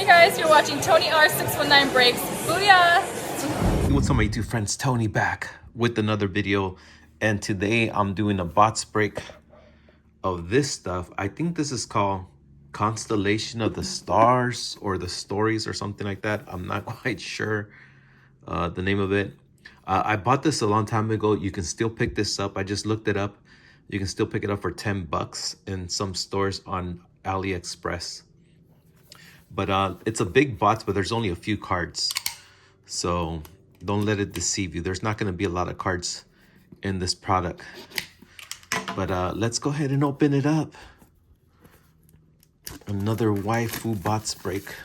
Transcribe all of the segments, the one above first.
guys, you're watching Tony R619 Breaks. Booyah! What's up, my YouTube friends? Tony back with another video, and today I'm doing a bots break of this stuff. I think this is called Constellation of the Stars or the Stories or something like that. I'm not quite sure the name of it. I bought this a long time ago. You can still pick this up. I just looked it up. You can still pick it up for 10 bucks in some stores on AliExpress. But it's a big box, but there's only a few cards. So don't let it deceive you. There's not going to be a lot of cards in this product. But let's go ahead and open it up. Another waifu bots break.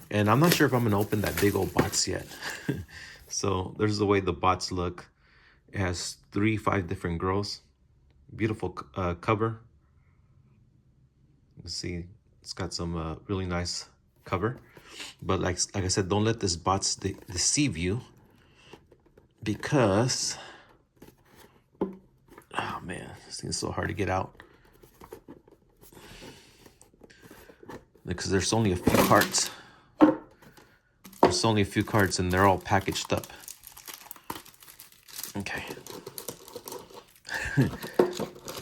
And I'm not sure if I'm going to open that big old box yet. So there's the way the bots look. It has 5 different girls. Beautiful cover. You see, it's got some really nice cover. But like I said, don't let this bots deceive you, because oh man, this thing's so hard to get out. Because there's only a few cards. There's only a few cards and they're all packaged up. Okay.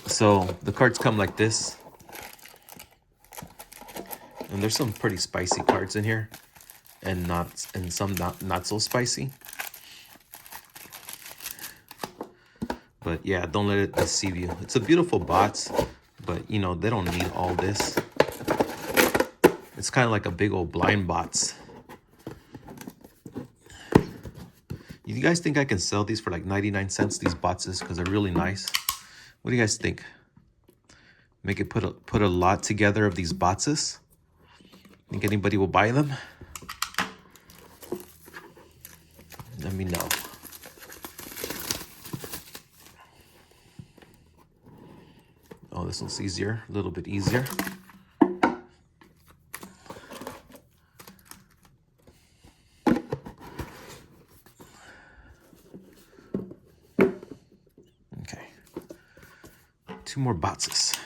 So the cards come like this. And there's some pretty spicy cards in here, and some not so spicy. But yeah, don't let it deceive you. It's a beautiful box, but you know, they don't need all this. It's kind of like a big old blind box. You guys think I can sell these for like 99 cents, these boxes, because they're really nice? What do you guys think? Make it put a lot together of these boxes? Think anybody will buy them? Let me know. Oh, this one's easier, a little bit easier. Okay. 2 more boxes.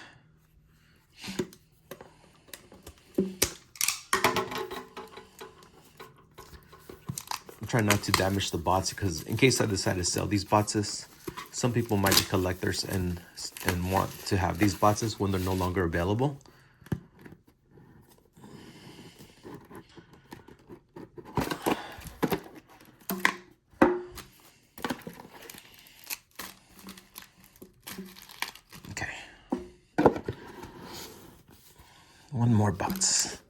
Try not to damage the bots, because in case I decide to sell these boxes, some people might be collectors and want to have these boxes when they're no longer available. Okay. 1 more box,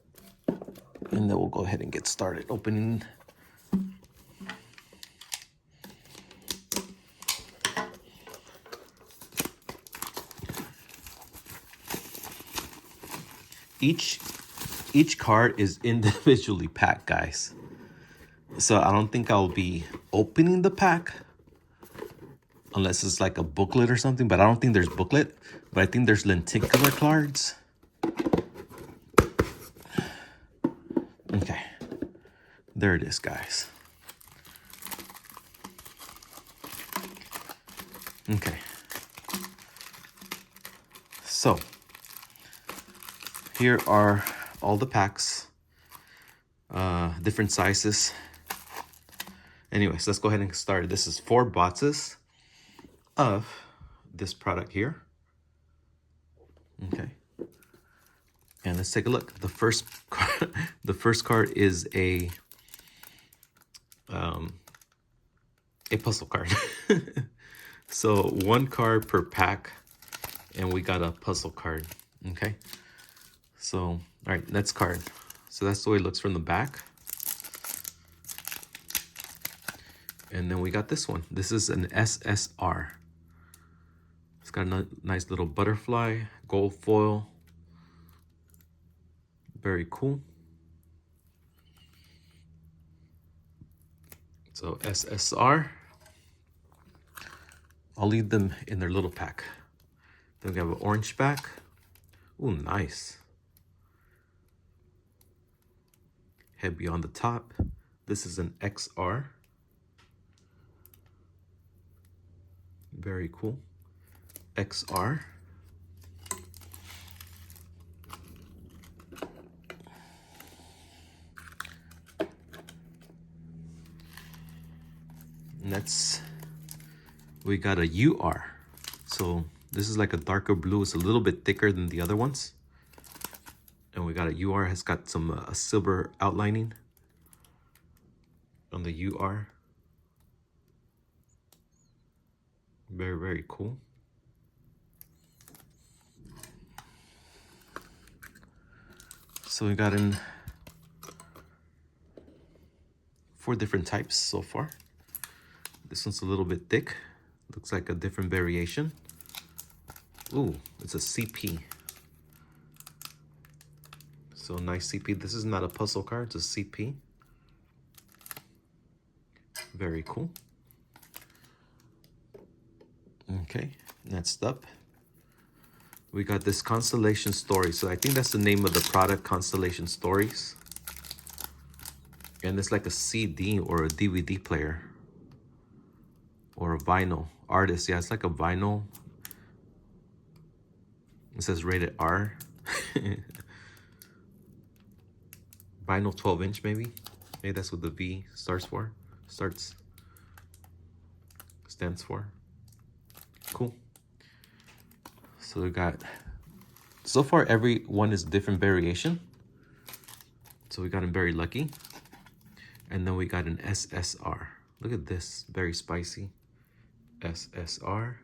and then we'll go ahead and get started opening. Each card is individually packed, guys. So I don't think I'll be opening the pack unless it's like a booklet or something, but I don't think there's booklet, but I think there's lenticular cards. Okay. There it is, guys. Okay. So here are all the packs, different sizes. Anyways, let's go ahead and get started. This is 4 boxes of this product here. Okay. And let's take a look. The first card is a puzzle card. So 1 card per pack, and we got a puzzle card. Okay. So, all right, next card. So that's the way it looks from the back. And then we got this one. This is an SSR. It's got a nice little butterfly, gold foil. Very cool. So SSR. I'll leave them in their little pack. Then we have an orange back. Ooh, nice. Heavy on the top. This is an XR. Very cool. XR. Next, we got a UR. So this is like a darker blue. It's a little bit thicker than the other ones. And we got a UR, has got some a silver outlining on the UR. Very, very cool. So we got in 4 different types so far. This one's a little bit thick. Looks like a different variation. Ooh, it's a CP. So nice CP. This is not a puzzle card, it's a CP. Very cool. Okay, next up, we got this Constellation Story. So I think that's the name of the product, Constellation Stories. And it's like a CD or a DVD player. Or a vinyl. Artist, yeah, it's like a vinyl. It says rated R. Vinyl 12-inch maybe. Maybe that's what the V stands for. Cool. So we got, so far every one is different variation. So we got him very lucky. And then we got an SSR. Look at this, very spicy. SSR.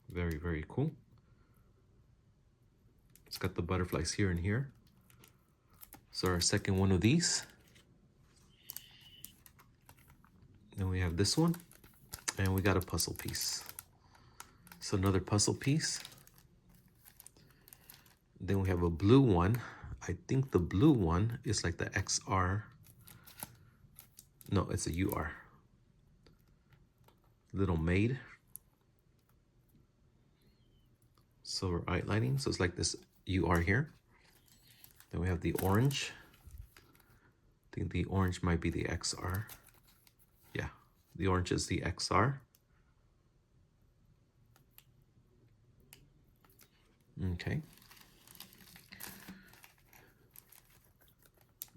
Very, very cool. It's got the butterflies here and here. So our second one of these. Then we have this one. And we got a puzzle piece. So another puzzle piece. Then we have a blue one. I think the blue one is like the XR. No, it's a UR. Little maid. Silver outlining. So it's like this UR here. Then we have the orange. I think the orange might be the XR. Yeah, the orange is the XR. Okay.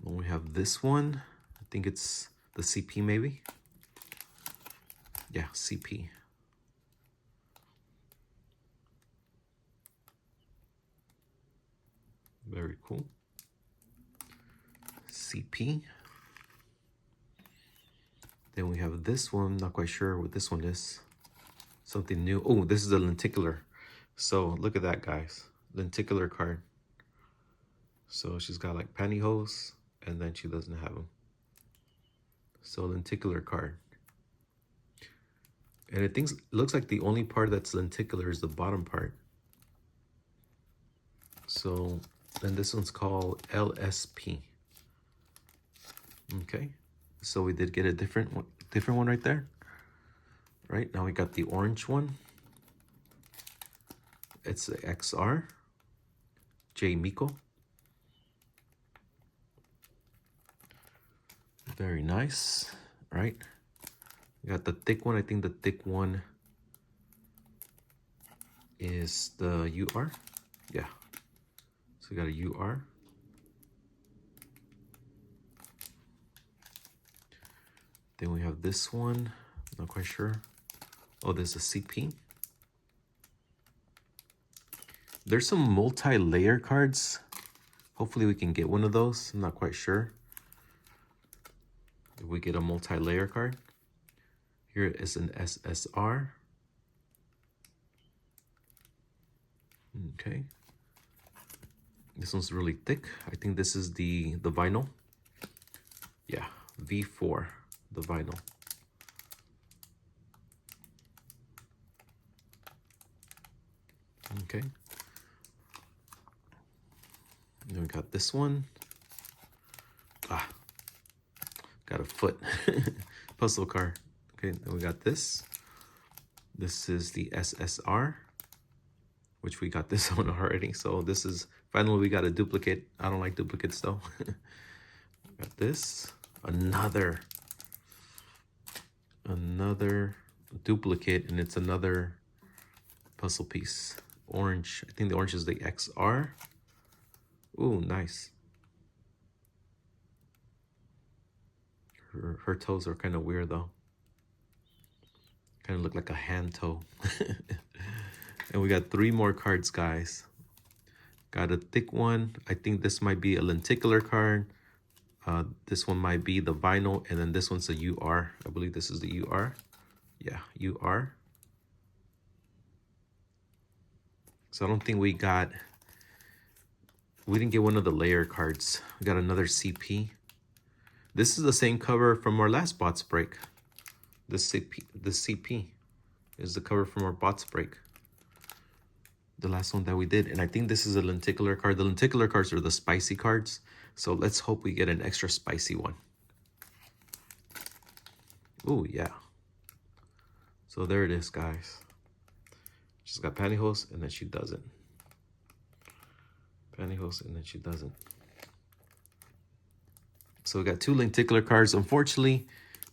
Then we have this one. I think it's the CP maybe. Yeah, CP. Very cool. CP. Then we have this one. Not quite sure what this one is. Something new. Oh, this is a lenticular. So look at that, guys. Lenticular card. So she's got like pantyhose, and then she doesn't have them. So lenticular card. And it looks like the only part that's lenticular is the bottom part. So then this one's called LSP. Okay, so we did get a different one right there. Right, now we got the orange one. It's the XR. J Miko. Very nice, right? We got the thick one. I think the thick one is the UR. Yeah. So we got a UR. Then we have this one. Not quite sure. Oh, there's a CP. There's some multi-layer cards. Hopefully we can get one of those. I'm not quite sure if we get a multi-layer card. Here is an SSR. Okay. This one's really thick. I think this is the vinyl. Yeah, V4, the vinyl. Okay. Then we got this one. Got a foot. Puzzle card. Okay, then we got this. This is the SSR, which we got this one already. So this is, finally we got a duplicate. I don't like duplicates though. Got this. Another duplicate, and it's another puzzle piece. Orange. I think the orange is the XR. Ooh, nice. Her toes are kind of weird though. Kind of look like a hand toe. And we got 3 more cards, guys. Got a thick one. I think this might be a lenticular card. This one might be the vinyl, and then this one's a UR. I believe this is the UR. Yeah, UR. So I don't think we didn't get one of the layer cards. We got another CP. This is the same cover from our last bots break. The CP is the cover from our bots break. The last one that we did. And I think this is a lenticular card. The lenticular cards are the spicy cards. So let's hope we get an extra spicy one. Oh, yeah. So there it is, guys. She's got pantyhose, and then she doesn't. Pantyhose, and then she doesn't. So we got 2 lenticular cards. Unfortunately,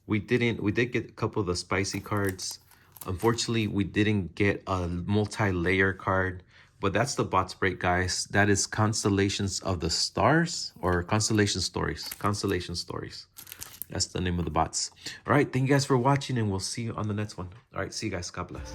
we did get a couple of the spicy cards. Unfortunately, we didn't get a multi-layer card. But that's the bots break, guys. That is Constellations of the Stars, or Constellation Stories. Constellation Stories. That's the name of the bots. All right, thank you guys for watching, and we'll see you on the next one. All right, see you guys. God bless.